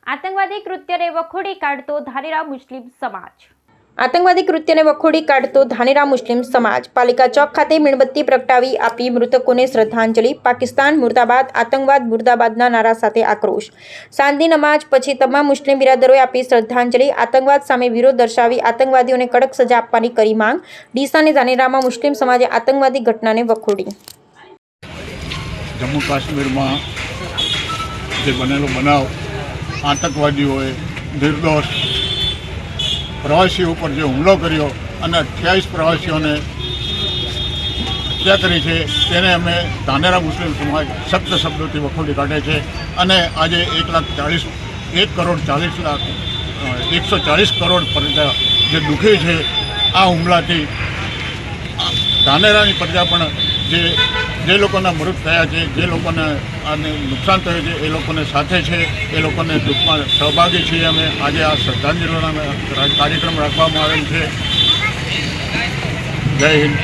આતંકવાદી કૃત્યને વખોડી કાઢતો ધાનેરા મુસ્લિમ સમાજ. આતંકવાદી કૃત્યને વખોડી કાઢતો ધાનેરા મુસ્લિમ સમાજ પાલિકા ચોક ખાતે મીણબત્તી પ્રગટાવી આપી મૃતકોને શ્રદ્ધાંજલિ. પાકિસ્તાન મુર્દાબાદ, આતંકવાદ મુર્દાબાદના નારા સાથે આક્રોશ. સાંજની નમાજ પછી તમામ મુસ્લિમ બિરાદરોએ આપી શ્રદ્ધાંજલિ. આતંકવાદ સામે વિરોધ દર્શાવી આતંકવાદીઓને કડક સજા આપવાની કરી માંગ. ડીસા અને ધાનેરામાં મુસ્લિમ સમાજે આતંકવાદી ઘટનાને વખોડી. જમ્મુ કાશ્મીરમાં જે બનેલો બનાવ, આતંકવાદીઓએ નિર્દોષ પ્રવાસીઓ ઉપર જે હુમલો કર્યો અને 28 પ્રવાસીઓને હત્યા કરી છે, તેને અમે ધાનેરા મુસ્લિમ સમાજ સખ્ત શબ્દોથી વખોડી કાઢે છે. અને આજે 140 કરોડ પ્રજા જે દુઃખી છે આ હુમલાથી. ધાનેરાની પ્રજા પણ જે લોકોના મૃત થયા છે, જે લોકોને આને નુકસાન થયું છે, એ લોકોને સાથે છે, એ લોકોને દુઃખમાં સહભાગી છીએ અમે. આજે આ શ્રદ્ધાંજલિનો કાર્યક્રમ રાખવામાં આવેલ છે. જય હિન્દ.